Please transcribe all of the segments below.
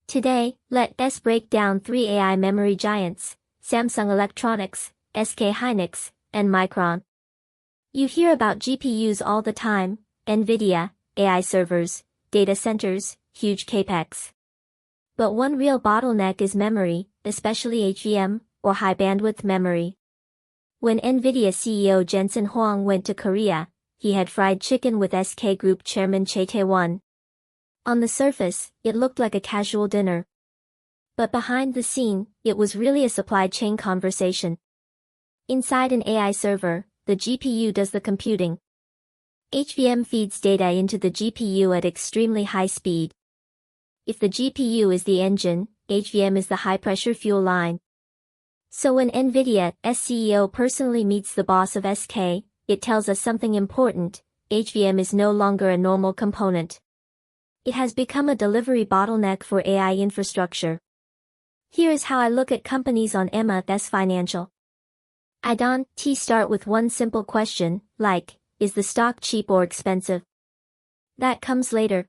Today, let us break down three AI memory giants, Samsung Electronics, SK Hynix, and Micron. You hear about GPUs all the time, NVIDIA, AI servers, data centers, huge capex. But one real bottleneck is memory, especially HBM, or high bandwidth memory. When NVIDIA CEO Jensen Huang went to Korea, he had fried chicken with SK Group chairman Chae Tae-won. On the surface, it looked like a casual dinner. But behind the scene, it was really a supply chain conversation. Inside an AI server, the GPU does the computing. HBM feeds data into the GPU at extremely high speed. If the GPU is the engine, HBM is the high-pressure fuel line. So when NVIDIA's CEO personally meets the boss of SK, it tells us something important: HBM is no longer a normal component. It has become a delivery bottleneck for AI infrastructure. Here is how I look at companies on Emma's financial. I don't start with one simple question, like, is the stock cheap or expensive? That comes later.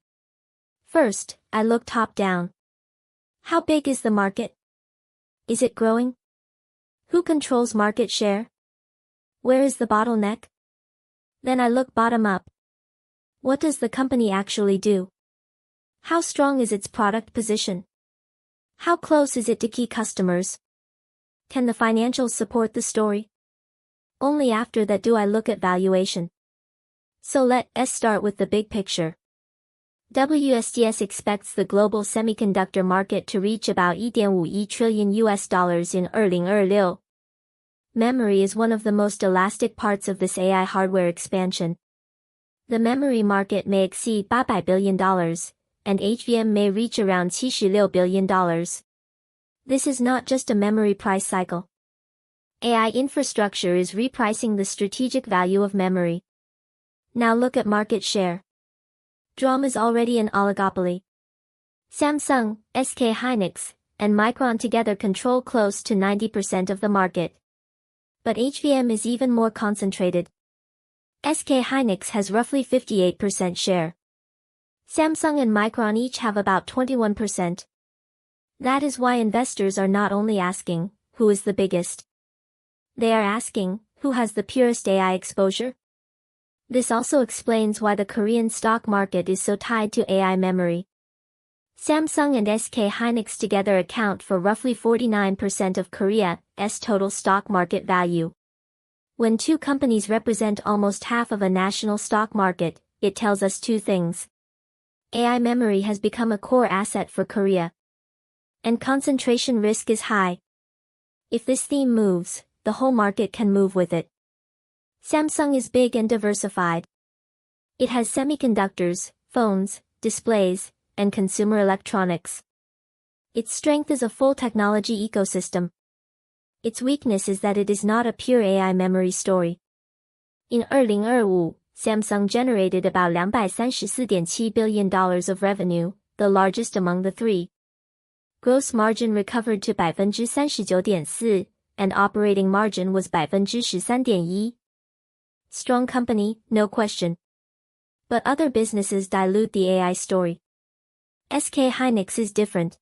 First, I look top down. How big is the market? Is it growing? Who controls market share? Where is the bottleneck? Then I look bottom up. What does the company actually do? How strong is its product position? How close is it to key customers? Can the financials support the story? Only after that do I look at valuation. So let us start with the big picture. WSTS expects the global semiconductor market to reach about $1.51 trillion in 2026. Memory is one of the most elastic parts of this AI hardware expansion. The memory market may exceed $800 billion, and HBM may reach around $76 billion. This is not just a memory price cycle. AI infrastructure is repricing the strategic value of memory. Now look at market share. DRAM is already an oligopoly. Samsung, SK Hynix, and Micron together control close to 90% of the market. But HBM is even more concentrated. SK Hynix has roughly 58% share. Samsung and Micron each have about 21%. That is why investors are not only asking, who is the biggest? They are asking, who has the purest AI exposure? This also explains why the Korean stock market is so tied to AI memory. Samsung and SK Hynix together account for roughly 49% of Korea's total stock market value. When two companies represent almost half of a national stock market, it tells us two things. AI memory has become a core asset for Korea. And concentration risk is high. If this theme moves, the whole market can move with it. Samsung is big and diversified. It has semiconductors, phones, displays, and consumer electronics. Its strength is a full technology ecosystem. Its weakness is that it is not a pure AI memory story. In 2025, Samsung generated about $234.7 billion of revenue, the largest among the three. Gross margin recovered to 39.4%, and operating margin was 13.1%. Strong company, no question. But other businesses dilute the AI story. SK Hynix is different.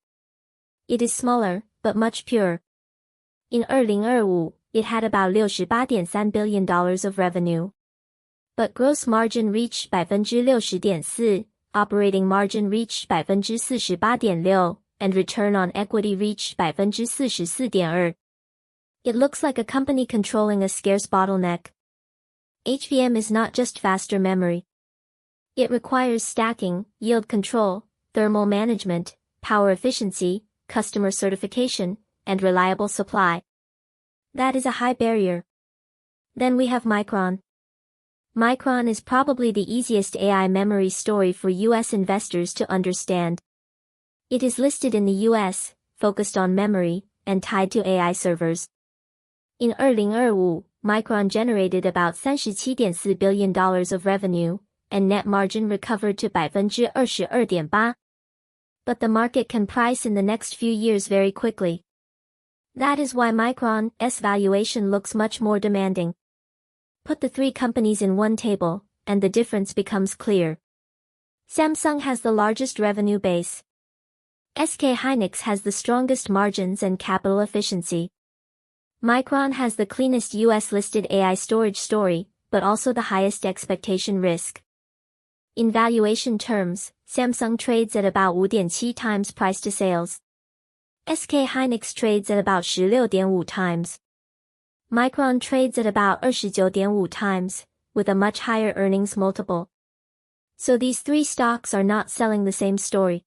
It is smaller, but much purer. In 2025, it had about $68.3 billion of revenue. But gross margin reached 60.4%, operating margin reached 48.6%, and return on equity reached 44.2%. It looks like a company controlling a scarce bottleneck. HBM is not just faster memory. It requires stacking, yield control, thermal management, power efficiency, customer certification, and reliable supply. That is a high barrier. Then we have Micron. Micron is probably the easiest AI memory story for US investors to understand. It is listed in the US, focused on memory, and tied to AI servers. In 2025, Micron generated about $37.4 billion of revenue, and net margin recovered to 22.8%. But the market can price in the next few years very quickly. That is why Micron's valuation looks much more demanding. Put the three companies in one table, and the difference becomes clear. Samsung has the largest revenue base. SK Hynix has the strongest margins and capital efficiency. Micron has the cleanest US-listed AI storage story, but also the highest expectation risk. In valuation terms, Samsung trades at about 5.7 times price to sales. SK Hynix trades at about 16.5 times. Micron trades at about 29.5 times, with a much higher earnings multiple. So these three stocks are not selling the same story.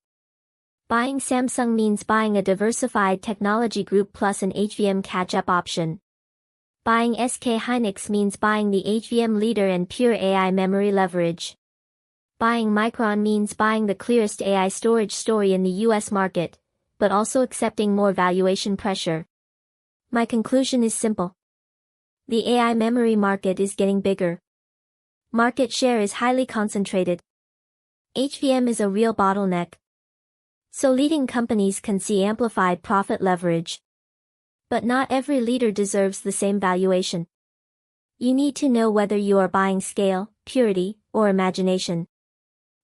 Buying Samsung means buying a diversified technology group plus an HVM catch-up option. Buying SK Hynix means buying the HVM leader and pure AI memory leverage. Buying Micron means buying the clearest AI storage story in the US market, but also accepting more valuation pressure. My conclusion is simple. The AI memory market is getting bigger. Market share is highly concentrated. HVM is a real bottleneck. So leading companies can see amplified profit leverage. But not every leader deserves the same valuation. You need to know whether you are buying scale, purity, or imagination.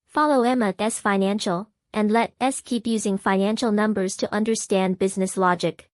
Follow Emma@S Financial, and let S keep using financial numbers to understand business logic.